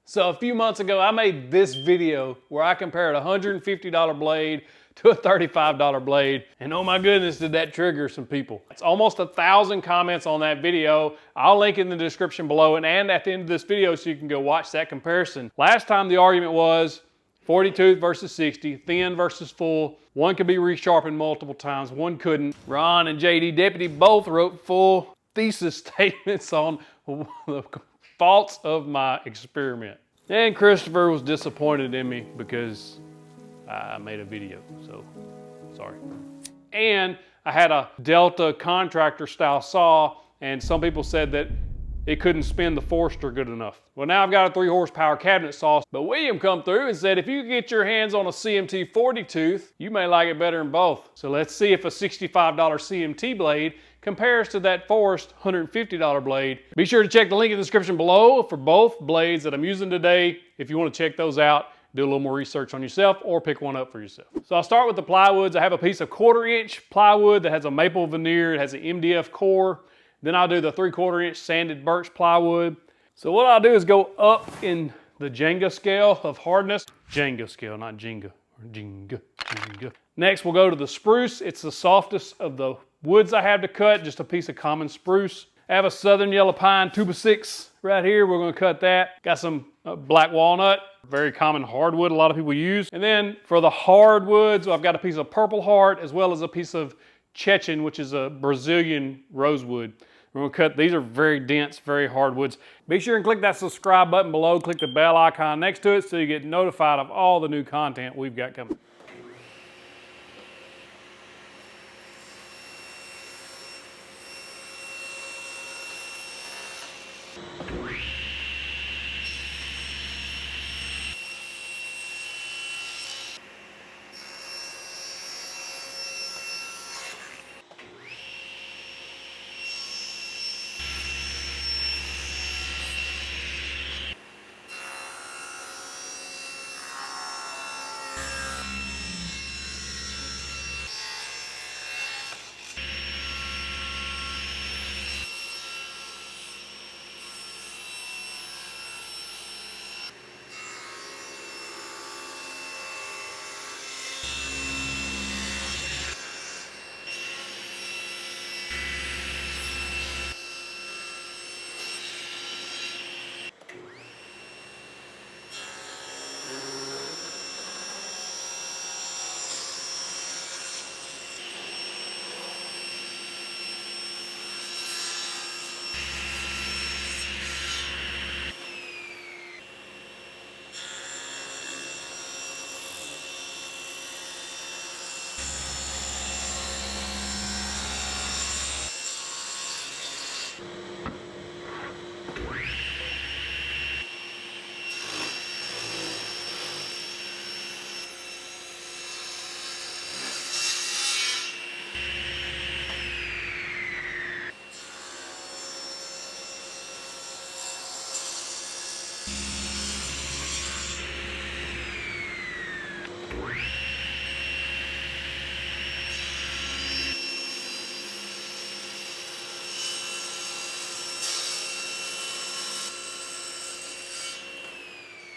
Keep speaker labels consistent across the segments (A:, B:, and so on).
A: So a few months ago, I made this video where I compared a $150 blade to a $35 blade. And oh my goodness, did that trigger some people. It's almost 1,000 comments on that video. I'll link in the description below and at the end of this video so you can go watch that comparison. Last time the argument was 40 tooth versus 60, thin versus full. One could be resharpened multiple times, one couldn't. Ron and JD Deputy both wrote full thesis statements on the faults of my experiment. And Christopher was disappointed in me because I made a video, so sorry. And I had a Delta contractor style saw, and some people said that it couldn't spin the Forster good enough. Well, now I've got a 3 horsepower cabinet saw, but William come through and said if you get your hands on a CMT 40 tooth, you may like it better than both. So let's see if a $65 CMT blade compares to that Forrest $150 blade. Be sure to check the link in the description below for both blades that I'm using today. If you want to check those out, do a little more research on yourself or pick one up for yourself. So I'll start with the plywoods. I have a piece of 1/4 inch plywood that has a maple veneer. It has an MDF core. Then I'll do the 3/4 inch sanded birch plywood. So what I'll do is go up in the Jenga scale of hardness. Jenga scale, not Jenga. Jenga. Next we'll go to the spruce. It's the softest of the woods I have to cut, just a piece of common spruce. I have a southern yellow pine 2x6 right here. We're going to cut that. Got some black walnut, very common hardwood a lot of people use. And then for the hardwoods, I've got a piece of purple heart as well as a piece of Chechen, which is a Brazilian rosewood. We're going to cut, these are very dense, very hardwoods. Be sure and click that subscribe button below, click the bell icon next to it so you get notified of all the new content we've got coming.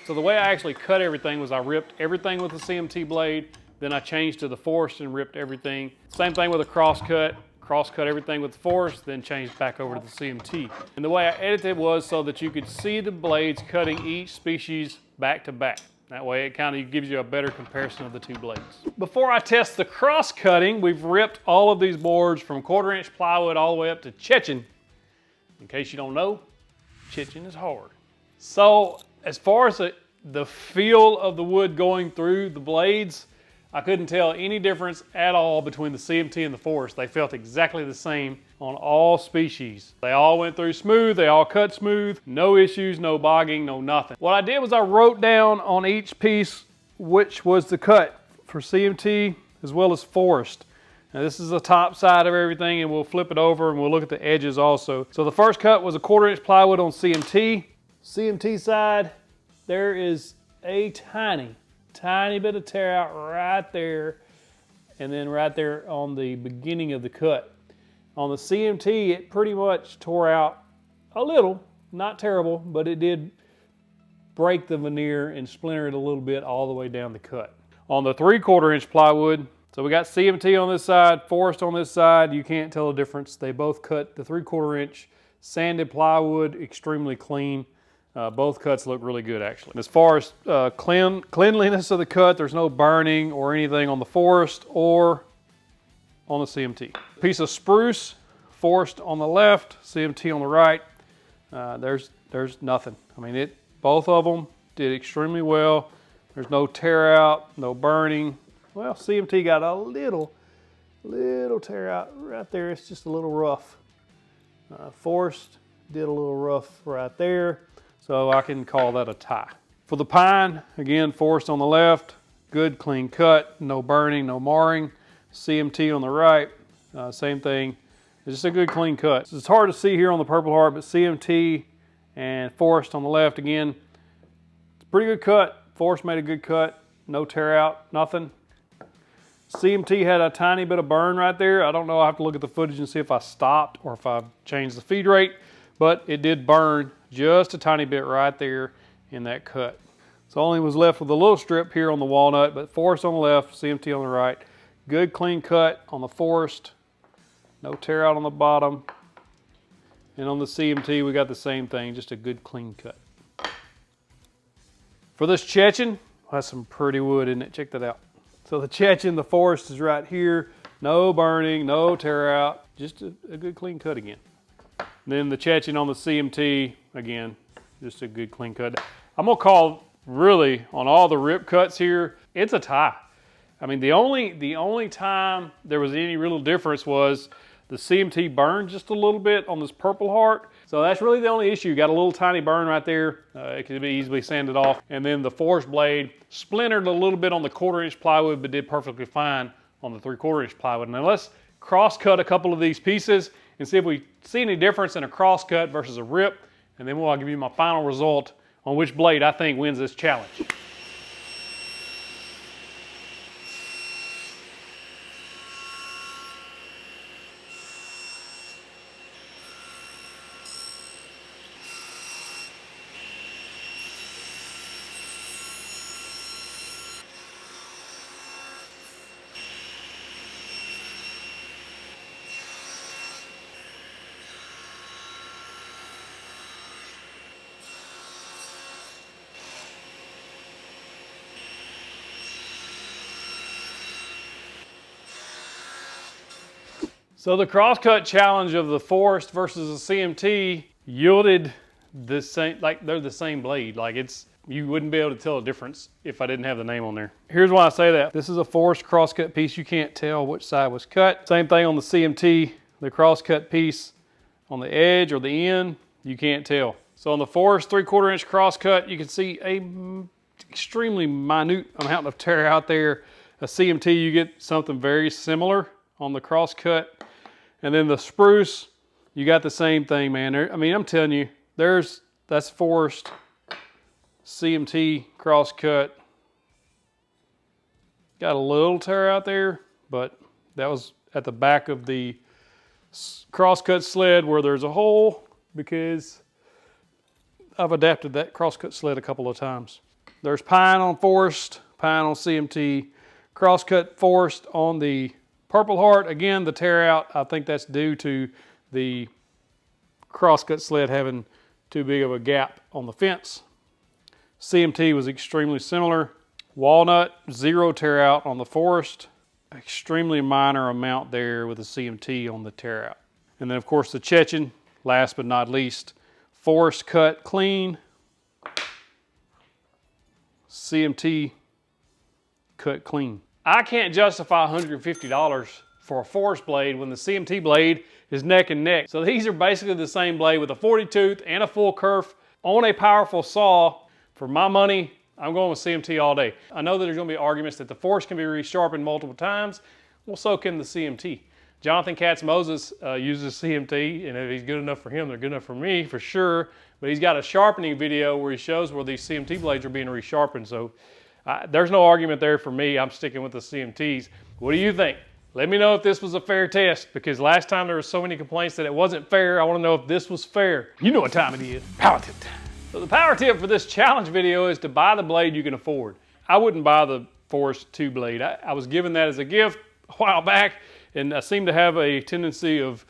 A: So the way I actually cut everything was I ripped everything with the CMT blade, then I changed to the Forrest and ripped everything. Same thing with a cross cut everything with the Forrest, then changed back over to the CMT. And the way I edited was so that you could see the blades cutting each species back to back. That way it kind of gives you a better comparison of the two blades. Before I test the cross cutting, we've ripped all of these boards from 1/4 inch plywood all the way up to Chechen. In case you don't know, Chechen is hard. So as far as the feel of the wood going through the blades, I couldn't tell any difference at all between the CMT and the Forrest. They felt exactly the same on all species. They all went through smooth, they all cut smooth, no issues, no bogging, no nothing. What I did was I wrote down on each piece which was the cut for CMT as well as Forrest. Now this is the top side of everything, and we'll flip it over and we'll look at the edges also. So the first cut was a 1/4 inch plywood on CMT. CMT side, there is a tiny bit of tear out right there, and then right there on the beginning of the cut. On the CMT, it pretty much tore out a little, not terrible, but it did break the veneer and splinter it a little bit all the way down the cut. On the 3/4 inch plywood, so we got CMT on this side, Forest on this side. You can't tell the difference. They both cut the 3/4 inch sanded plywood extremely clean. Both cuts look really good, actually. As far as cleanliness of the cut, there's no burning or anything on the Forest or on the CMT. Piece of spruce, Forest on the left, CMT on the right. There's nothing. I mean, both of them did extremely well. There's no tear out, no burning. Well, CMT got a little tear out right there. It's just a little rough. Forest did a little rough right there. So I can call that a tie. For the pine, again, Forest on the left, good clean cut, no burning, no marring. CMT on the right, same thing. It's just a good clean cut. So it's hard to see here on the Purple Heart, but CMT and Forest on the left, again, it's a pretty good cut. Forest made a good cut, no tear out, nothing. CMT had a tiny bit of burn right there. I don't know, I have to look at the footage and see if I stopped or if I changed the feed rate, but it did burn just a tiny bit right there in that cut. So only was left with a little strip here on the walnut, but Forest on the left, CMT on the right. Good clean cut on the Forest, no tear out on the bottom. And on the CMT, we got the same thing, just a good clean cut. For this Chechen, that's some pretty wood, isn't it? Check that out. So the Chechen, the Forest is right here. No burning, no tear out, just a good clean cut again. And then the Chechen on the CMT, again, just a good clean cut. I'm gonna call, really, on all the rip cuts here, it's a tie. I mean, the only time there was any real difference was the CMT burned just a little bit on this Purple Heart. So that's really the only issue. Got a little tiny burn right there. It could be easily sanded off. And then the Forest blade splintered a little bit on the 1/4 inch plywood, but did perfectly fine on the 3/4 inch plywood. Now let's cross cut a couple of these pieces and see if we see any difference in a cross cut versus a rip. And then I'll give you my final result on which blade I think wins this challenge. So the crosscut challenge of the Forest versus the CMT yielded the same, like they're the same blade. Like you wouldn't be able to tell a difference if I didn't have the name on there. Here's why I say that. This is a Forest crosscut piece. You can't tell which side was cut. Same thing on the CMT, the crosscut piece on the edge or the end, you can't tell. So on the Forest 3/4 inch crosscut, you can see a extremely minute amount of tear out there. A CMT, you get something very similar on the crosscut. And then the spruce, you got the same thing, man. I mean, I'm telling you, that's Forest CMT crosscut. Got a little tear out there, but that was at the back of the crosscut sled where there's a hole because I've adapted that crosscut sled a couple of times. There's pine on Forest, pine on CMT, crosscut Forest on the Purple Heart. Again, the tear out, I think that's due to the crosscut sled having too big of a gap on the fence. CMT was extremely similar. Walnut, zero tear out on the Forest. Extremely minor amount there with the CMT on the tear out. And then of course the Chechen, last but not least, Forest cut clean. CMT cut clean. I can't justify $150 for a Forest blade when the CMT blade is neck and neck. So these are basically the same blade with a 40 tooth and a full kerf on a powerful saw. For my money, I'm going with CMT all day. I know that there's going to be arguments that the Forest can be resharpened multiple times. Well, so can the CMT. Jonathan Katz-Moses uses CMT, and if he's good enough for him, they're good enough for me, for sure. But he's got a sharpening video where he shows where these CMT blades are being resharpened. So there's no argument there for me. I'm sticking with the CMTs. What do you think? Let me know if this was a fair test, because last time there were so many complaints that it wasn't fair. I want to know if this was fair. You know what time it is. Pallet tip time. So the power tip for this challenge video is to buy the blade you can afford. I wouldn't buy the Forest 2 blade. I was given that as a gift a while back, and I seem to have a tendency of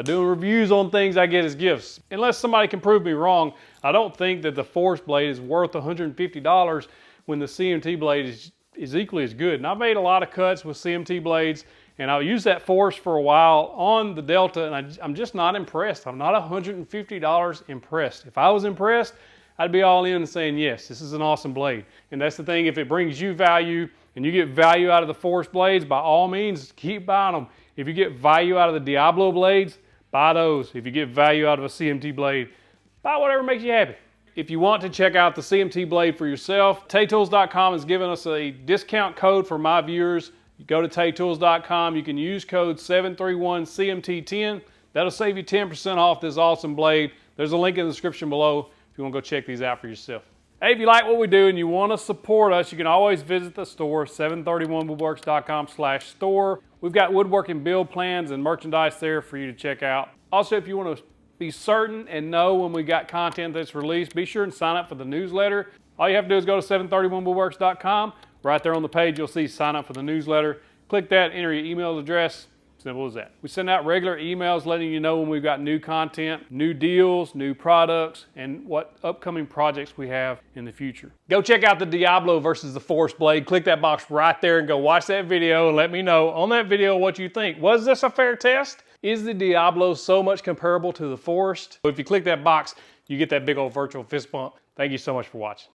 A: doing reviews on things I get as gifts. Unless somebody can prove me wrong, I don't think that the Forest blade is worth $150 when the CMT blade is equally as good. And I've made a lot of cuts with CMT blades, and I'll use that Forest for a while on the Delta, and I'm just not impressed. I'm not $150 impressed. If I was impressed, I'd be all in and saying, yes, this is an awesome blade. And that's the thing, if it brings you value and you get value out of the Forest blades, by all means, keep buying them. If you get value out of the Diablo blades, buy those. If you get value out of a CMT blade, buy whatever makes you happy. If you want to check out the CMT blade for yourself, taytools.com has given us a discount code for my viewers. You go to taytools.com, you can use code 731CMT10. That'll save you 10% off this awesome blade. There's a link in the description below if you want to go check these out for yourself. Hey, if you like what we do and you want to support us, you can always visit the store, 731woodworks.com/store. We've got woodworking build plans and merchandise there for you to check out. Also, if you want to be certain and know when we got content that's released, be sure and sign up for the newsletter. All you have to do is go to 731woodworks.com. Right there on the page, you'll see sign up for the newsletter. Click that, enter your email address. Simple as that. We send out regular emails letting you know when we've got new content, new deals, new products, and what upcoming projects we have in the future. Go check out the Diablo versus the Forest blade. Click that box right there and go watch that video and let me know on that video what you think. Was this a fair test? Is the Diablo so much comparable to the Forest? If you click that box, you get that big old virtual fist bump. Thank you so much for watching.